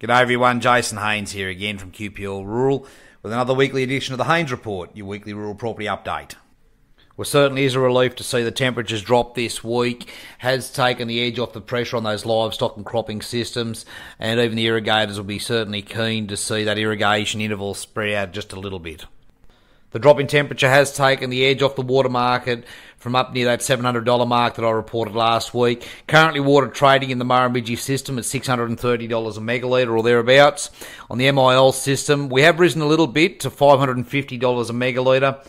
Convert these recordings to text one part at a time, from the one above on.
G'day everyone, Jason Haines here again from QPL Rural with another weekly edition of the Haines Report, your weekly rural property update. Well, certainly is a relief to see the temperatures drop this week. Has taken the edge off the pressure on those livestock and cropping systems, and even the irrigators will be certainly keen to see that irrigation interval spread out just a little bit. The drop in temperature has taken the edge off the water market from up near that $700 mark that I reported last week. Currently water trading in the Murrumbidgee system at $630 a megalitre or thereabouts. On the MIL system, we have risen a little bit to $550 a megalitre.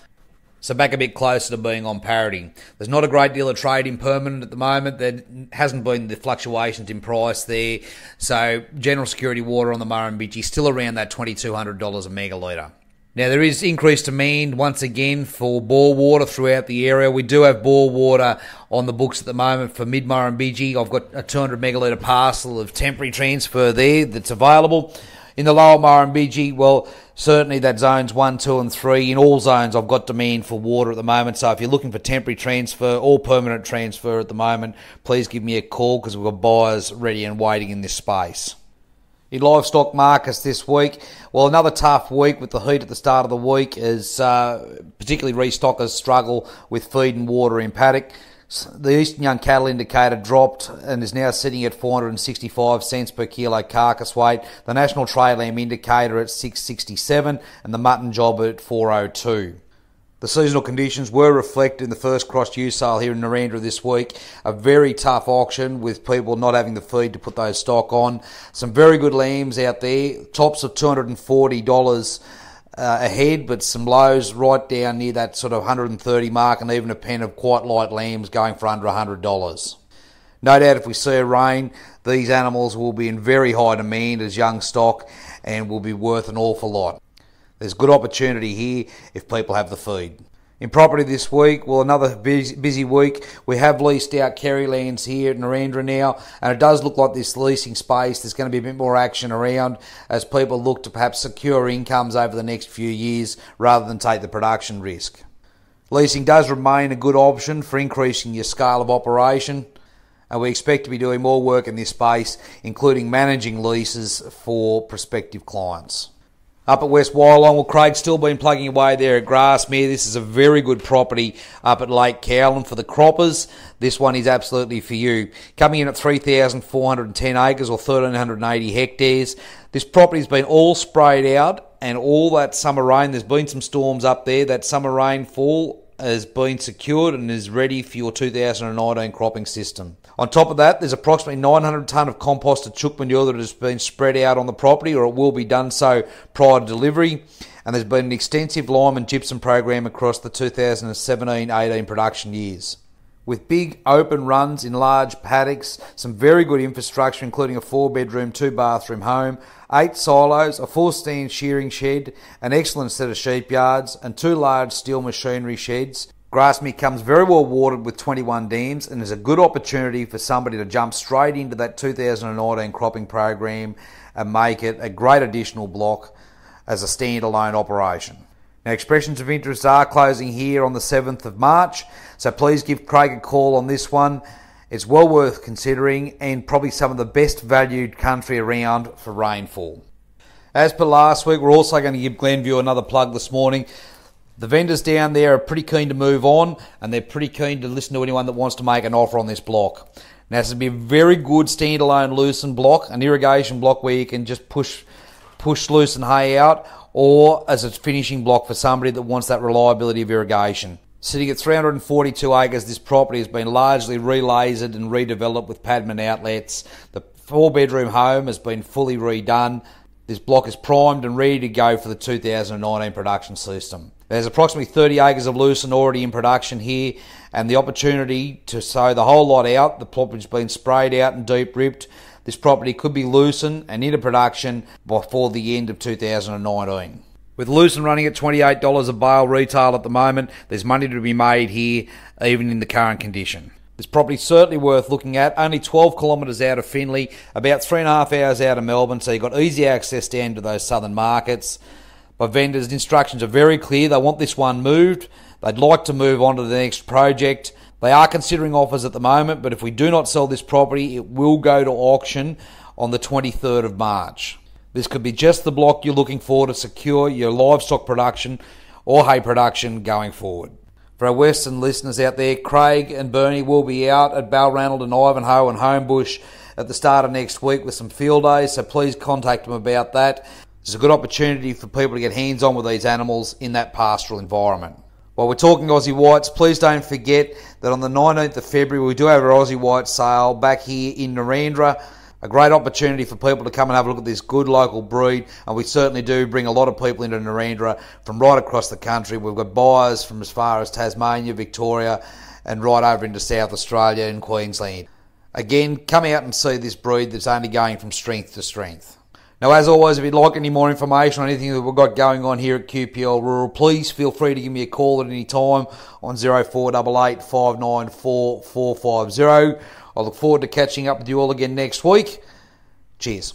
So back a bit closer to being on parity. There's not a great deal of trade in permanent at the moment. There hasn't been the fluctuations in price there. So general security water on the Murrumbidgee still around that $2,200 a megalitre. Now, there is increased demand once again for bore water throughout the area. We do have bore water on the books at the moment for mid-Murrumbidgee. I've got a 200 megalitre parcel of temporary transfer there that's available. In the lower Murrumbidgee, well, certainly that zones 1, 2 and 3. In all zones, I've got demand for water at the moment. So if you're looking for temporary transfer or permanent transfer at the moment, please give me a call because we've got buyers ready and waiting in this space. In livestock markets this week, well, another tough week with the heat at the start of the week as particularly restockers struggle with feed and water in paddock. The Eastern Young Cattle Indicator dropped and is now sitting at 465 cents per kilo carcass weight. The National Trade Lamb Indicator at 667 and the mutton job at 402. The seasonal conditions were reflected in the first cross-use sale here in Narendra this week. A very tough auction with people not having the feed to put those stock on. Some very good lambs out there. Tops of $240 a head, but some lows right down near that sort of 130 mark, and even a pen of quite light lambs going for under $100. No doubt if we see a rain, these animals will be in very high demand as young stock and will be worth an awful lot. There's good opportunity here if people have the feed. In property this week, well, another busy week. We have leased out Kerry lands here at Narendra now, and it does look like this leasing space, there's going to be a bit more action around as people look to perhaps secure incomes over the next few years rather than take the production risk. Leasing does remain a good option for increasing your scale of operation, and we expect to be doing more work in this space, including managing leases for prospective clients. Up at West Wyalong, well, Craig's still been plugging away there at Grassmere. This is a very good property up at Lake Cowland for the croppers. This one is absolutely for you. Coming in at 3,410 acres or 1,380 hectares. This property's been all sprayed out, and all that summer rain, there's been some storms up there, that summer rainfall has been secured and is ready for your 2019 cropping system. On top of that, there's approximately 900 tonne of composted chook manure that has been spread out on the property, or it will be done so prior to delivery. And there's been an extensive lime and gypsum program across the 2017-18 production years. With big open runs in large paddocks, some very good infrastructure including a 4-bedroom, 2-bathroom home, 8 silos, a 4-stand shearing shed, an excellent set of sheep yards and 2 large steel machinery sheds. Grassmere comes very well watered with 21 dams and is a good opportunity for somebody to jump straight into that 2019 cropping program and make it a great additional block as a standalone operation. Now, expressions of interest are closing here on the 7th of March, so please give Craig a call on this one. It's well worth considering and probably some of the best valued country around for rainfall. As per last week, we're also going to give Glenview another plug this morning. The vendors down there are pretty keen to move on, and they're pretty keen to listen to anyone that wants to make an offer on this block. Now, this will be a very good standalone lucerne block, an irrigation block where you can just push lucerne hay out, or as a finishing block for somebody that wants that reliability of irrigation. Sitting at 342 acres, this property has been largely relasered and redeveloped with padman outlets. The 4-bedroom home has been fully redone. This block is primed and ready to go for the 2019 production system. There's approximately 30 acres of lucerne already in production here, and the opportunity to sow the whole lot out. The property's been sprayed out and deep ripped. This property could be lucerne and into production before the end of 2019. With lucerne running at $28 a bale retail at the moment, there's money to be made here, even in the current condition. This property is certainly worth looking at. Only 12 kilometres out of Finley, about 3.5 hours out of Melbourne, so you've got easy access down to those southern markets. But vendors' instructions are very clear. They want this one moved. They'd like to move on to the next project. They are considering offers at the moment, but if we do not sell this property, it will go to auction on the 23rd of March. This could be just the block you're looking for to secure your livestock production or hay production going forward. For our Western listeners out there, Craig and Bernie will be out at Balranald and Ivanhoe and Homebush at the start of next week with some field days, so please contact them about that. It's a good opportunity for people to get hands-on with these animals in that pastoral environment. While we're talking Aussie Whites, please don't forget that on the 19th of February we do have our Aussie White sale back here in Narendra. A great opportunity for people to come and have a look at this good local breed, and we certainly do bring a lot of people into Narendra from right across the country. We've got buyers from as far as Tasmania, Victoria, and right over into South Australia and Queensland. Again, come out and see this breed that's only going from strength to strength. Now, as always, if you'd like any more information on anything that we've got going on here at QPL Rural, please feel free to give me a call at any time on 0488 594 450. I look forward to catching up with you all again next week. Cheers.